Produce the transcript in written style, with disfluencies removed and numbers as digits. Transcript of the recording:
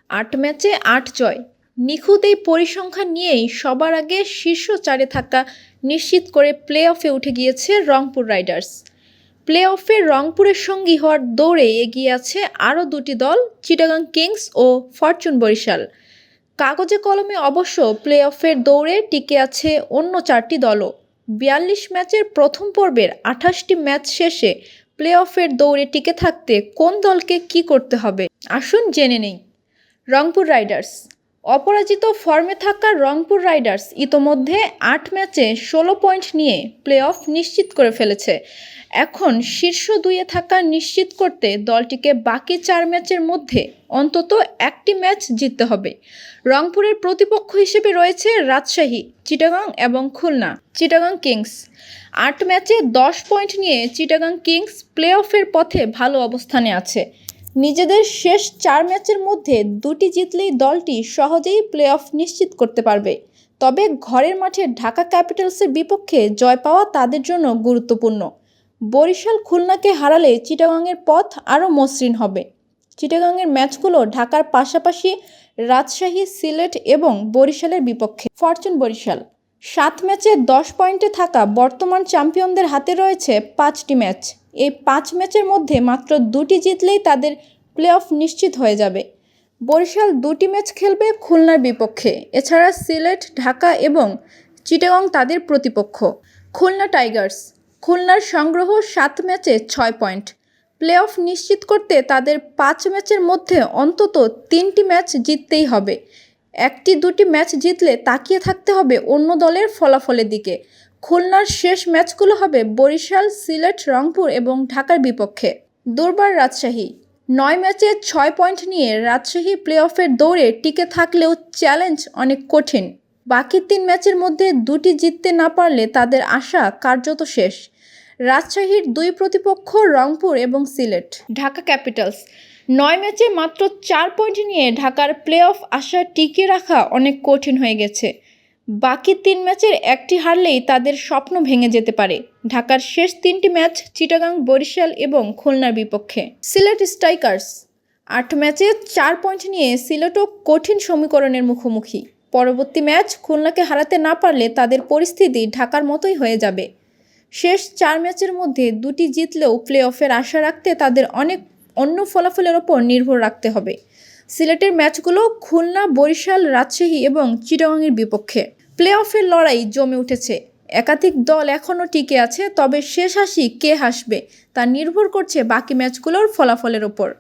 ৮ ম্যাচে ৮ জয়। নিখুঁত এই পরিসংখ্যান নিয়েই সবার আগে শীর্ষ ৪-এ থাকা নিশ্চিত করে প্লে অফে উঠে গিয়েছে রংপুর রাইডার্স। প্লে অফে রংপুরের সঙ্গী হওয়ার দৌড়ে এগিয়ে আছে আরও দুটি দল, চিটাগাং কিংস ও ফরচুন বরিশাল। কাগজে কলমে অবশ্য প্লে অফের দৌড়ে টিকে আছে অন্য ৪টি দলও। ৪২ ম্যাচের প্রথম পর্বের ২৮টি ম্যাচ শেষে প্লে অফের দৌড়ে টিকে থাকতে কোন দলকে কী করতে হবে আসুন জেনে নেই। রংপুর রাইডার্স। অপরাজিত ফর্মে থাকা রংপুর রাইডার্স ইতোমধ্যে ৮ ম্যাচে ১৬ পয়েন্ট নিয়ে প্লে অফ নিশ্চিত করে ফেলেছে। এখন শীর্ষ ২-এ থাকা নিশ্চিত করতে দলটিকে বাকি ৪ ম্যাচের মধ্যে অন্তত একটি ম্যাচ জিততে হবে। রংপুরের প্রতিপক্ষ হিসেবে রয়েছে রাজশাহী, চিটাগাং এবং খুলনা। চিটাগাং কিংস। ৮ ম্যাচে ১০ পয়েন্ট নিয়ে চিটাগাং কিংস প্লে অফের পথে ভালো অবস্থানে আছে। নিজেদের শেষ ৪ ম্যাচের মধ্যে ২টি জিতলেই দলটি সহজেই প্লে অফ নিশ্চিত করতে পারবে। তবে ঘরের মাঠে ঢাকা ক্যাপিটালসের বিপক্ষে জয় পাওয়া তাদের জন্য গুরুত্বপূর্ণ। বরিশাল খুলনাকে হারালে চিটাগাংয়ের পথ আরও মসৃণ হবে। চিটাগাংয়ের ম্যাচগুলো ঢাকার পাশাপাশি রাজশাহী, সিলেট এবং বরিশালের বিপক্ষে। ফরচুন বরিশাল। ৭ ম্যাচে ১০ পয়েন্টে থাকা বর্তমান চ্যাম্পিয়নদের হাতে রয়েছে ৫টি ম্যাচ। এই ৫ ম্যাচের মধ্যে মাত্র ২টি জিতলেই তাদের প্লে অফ নিশ্চিত হয়ে যাবে। বরিশাল ২টি ম্যাচ খেলবে খুলনার বিপক্ষে। এছাড়া সিলেট, ঢাকা এবং চিটাগাং তাদের প্রতিপক্ষ। খুলনা টাইগার্স। খুলনার সংগ্রহ ৭ ম্যাচে ৬ পয়েন্ট। প্লে অফ নিশ্চিত করতে তাদের ৫ ম্যাচের মধ্যে অন্তত ৩টি ম্যাচ জিততেই হবে। ১-২টি ম্যাচ জিতলে তাকিয়ে থাকতে হবে অন্য দলের ফলাফলের দিকে। খুলনার শেষ ম্যাচগুলো হবে বরিশাল, সিলেট, রংপুর এবং ঢাকার বিপক্ষে। দুর্বার রাজশাহী। ৯ ম্যাচে ৬ পয়েন্ট নিয়ে রাজশাহী প্লে অফের দৌড়ে টিকে থাকলেও চ্যালেঞ্জ অনেক কঠিন। বাকি ৩ ম্যাচের মধ্যে ২টি জিততে না পারলে তাদের আশা কার্যত শেষ। রাজশাহীর ২ প্রতিপক্ষ রংপুর এবং সিলেট। ঢাকা ক্যাপিটালস। ৯ ম্যাচে মাত্র ৪ পয়েন্ট নিয়ে ঢাকার প্লে অফ আশা টিকিয়ে রাখা অনেক কঠিন হয়ে গেছে। বাকি ৩ ম্যাচের একটি হারলেই তাদের স্বপ্ন ভেঙে যেতে পারে। ঢাকার শেষ ৩টি ম্যাচ চিটাগাং, বরিশাল এবং খুলনার বিপক্ষে। সিলেট স্ট্রাইকার্স। ৮ ম্যাচে ৪ পয়েন্ট নিয়ে সিলেটও কঠিন সমীকরণের মুখোমুখি। পরবর্তী ম্যাচ খুলনাকে হারাতে না পারলে তাদের পরিস্থিতি ঢাকার মতোই হয়ে যাবে। শেষ ৪ ম্যাচের মধ্যে ২টি জিতলেও প্লে অফের আশা রাখতে তাদের অনেক অন্য ফলাফলের ওপর নির্ভর রাখতে হবে। সিলেটের ম্যাচগুলো খুলনা, বরিশাল, রাজশাহী এবং চিটাগাংয়ের বিপক্ষে। প্লে অফের লড়াই জমে উঠেছে। একাধিক দল এখনও টিকে আছে, তবে শেষ হাসি কে হাসবে তা নির্ভর করছে বাকি ম্যাচগুলোর ফলাফলের ওপর।